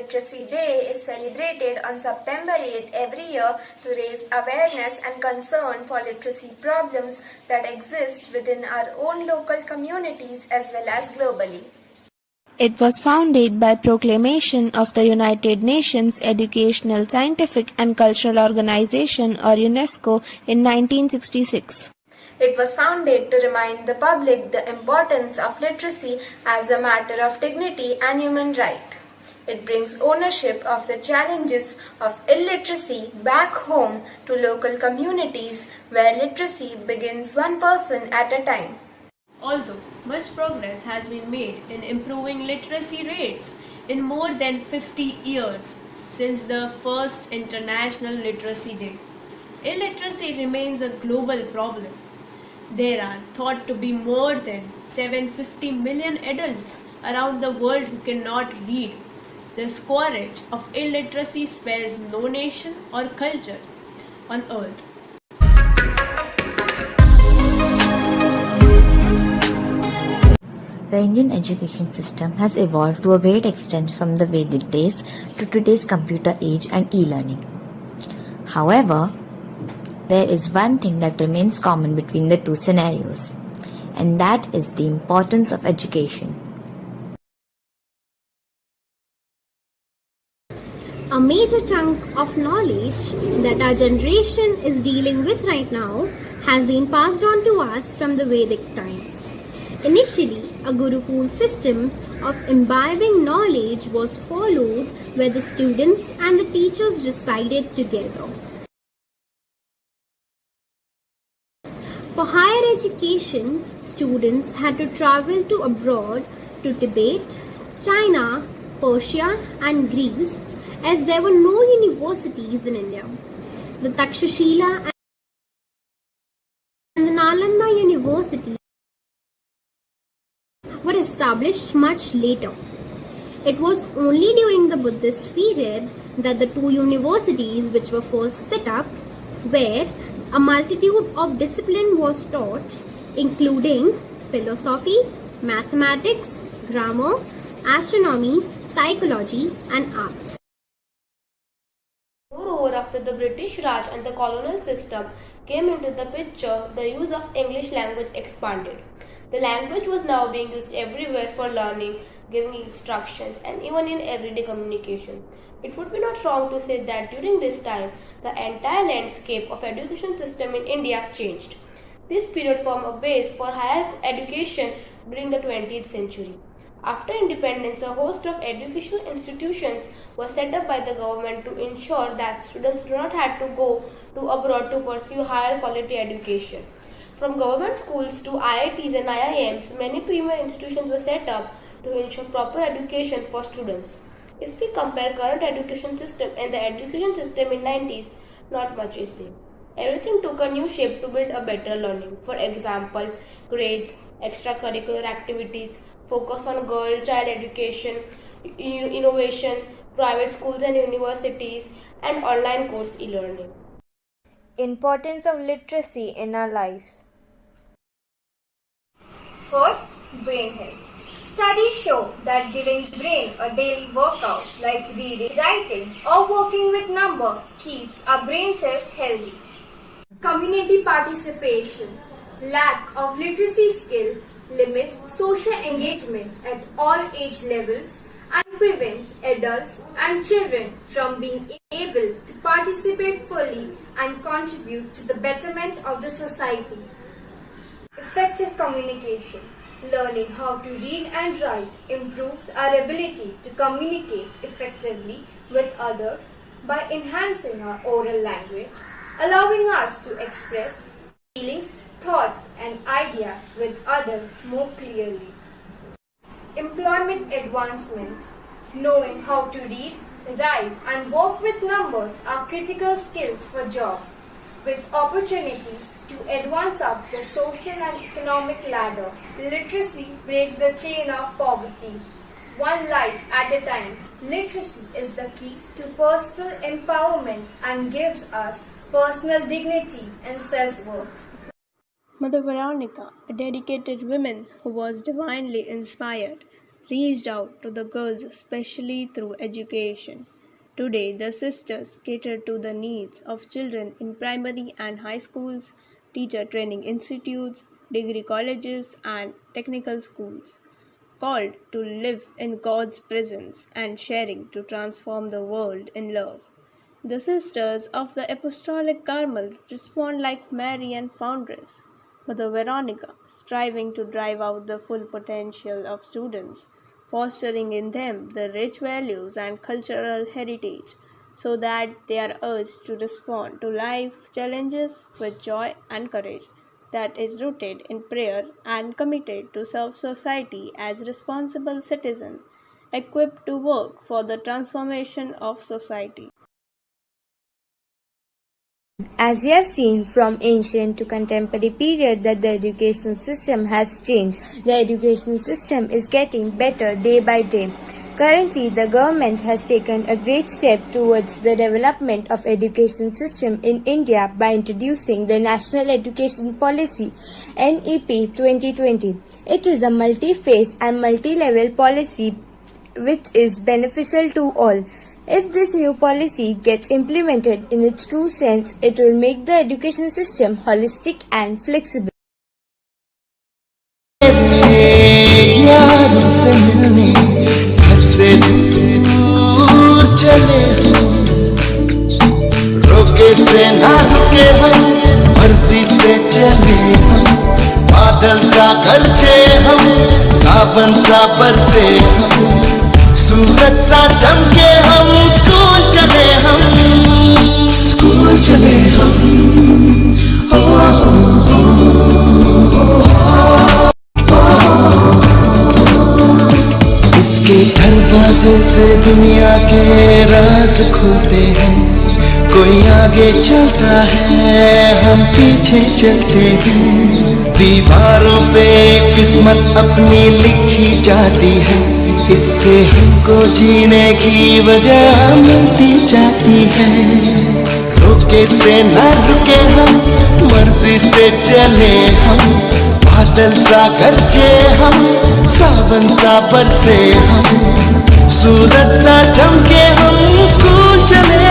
Literacy Day is celebrated on September 8 every year to raise awareness and concern for literacy problems that exist within our own local communities as well as globally. It was founded by proclamation of the United Nations Educational, Scientific and Cultural Organization or UNESCO in 1966. It was founded to remind the public the importance of literacy as a matter of dignity and human right. It brings ownership of the challenges of illiteracy back home to local communities where literacy begins one person at a time. Although much progress has been made in improving literacy rates in more than 50 years since the first International Literacy Day, illiteracy remains a global problem. There are thought to be more than 750 million adults around the world who cannot read. The scourge of illiteracy spares no nation or culture on earth. The Indian education system has evolved to a great extent from the Vedic days to today's computer age and e-learning. However, there is one thing that remains common between the two scenarios, and that is the importance of education. A major chunk of knowledge that our generation is dealing with right now has been passed on to us from the Vedic times. Initially, a Gurukul system of imbibing knowledge was followed where the students and the teachers resided together. For higher education, students had to travel to abroad to Tibet, China, Persia and Greece as there were no universities in India. The Takshashila and the Nalanda University were established much later. It was only during the Buddhist period that the two universities which were first set up, where a multitude of discipline was taught, including philosophy, mathematics, grammar, astronomy, psychology, and arts. Moreover, after the British Raj and the colonial system came into the picture, the use of English language expanded. The language was now being used everywhere for learning, giving instructions, and even in everyday communication. It would be not wrong to say that during this time, the entire landscape of education system in India changed. This period formed a base for higher education during the 20th century. After independence, a host of educational institutions were set up by the government to ensure that students do not have to go to abroad to pursue higher quality education. From government schools to IITs and IIMs, many premier institutions were set up to ensure proper education for students. If we compare current education system and the education system in 90s, not much is there. Everything took a new shape to build a better learning. For example, grades, extracurricular activities, focus on girl-child education, innovation, private schools and universities, and online course e-learning. Importance of literacy in our lives. First, brain health. Studies show that giving the brain a daily workout like reading, writing or working with number keeps our brain cells healthy. Community participation. Lack of literacy skill limits social engagement at all age levels and prevents adults and children from being able to participate fully and contribute to the betterment of the society. Effective communication. Learning how to read and write improves our ability to communicate effectively with others by enhancing our oral language, allowing us to express feelings, thoughts and ideas with others more clearly. Employment advancement. Knowing how to read, write and work with numbers are critical skills for job, with opportunities to advance up the social and economic ladder. Literacy breaks the chain of poverty, one life at a time. Literacy is the key to personal empowerment and gives us personal dignity and self-worth. Mother Veronica, a dedicated woman who was divinely inspired, reached out to the girls especially through education. Today, the sisters cater to the needs of children in primary and high schools, teacher training institutes, degree colleges, and technical schools, called to live in God's presence and sharing to transform the world in love. The sisters of the Apostolic Carmel respond like Mary and Foundress, Mother Veronica, striving to drive out the full potential of students, fostering in them the rich values and cultural heritage so that they are urged to respond to life challenges with joy and courage that is rooted in prayer and committed to serve society as responsible citizens equipped to work for the transformation of society. As we have seen from ancient to contemporary period that the educational system has changed. The educational system is getting better day by day. Currently, the government has taken a great step towards the development of education system in India by introducing the National Education Policy NEP 2020. It is a multi-phase and multi-level policy which is beneficial to all. If this new policy gets implemented in its true sense, it will make the education system holistic and flexible. रोके से ना रुके हम, मर्जी से चले हम, बादल सा गरजे हम, सावन सा बरसे हम, सूरज सा चमके हम, स्कूल चले हम, स्कूल चले हम, इसके दरवाजे से दुनिया के राज खुलते हैं, कोई आगे चलता है, हम पीछे चलते हैं, दीवारों पे किस्मत अपनी लिखी जाती है, इससे हमको जीने की वजह मिलती जाती है, रोके से न रुके हम, मर्जी से चले हम, बादल सा गरजे हम, सावन सा बरसे हम, सूरज सा चमके हम, स्कूल चले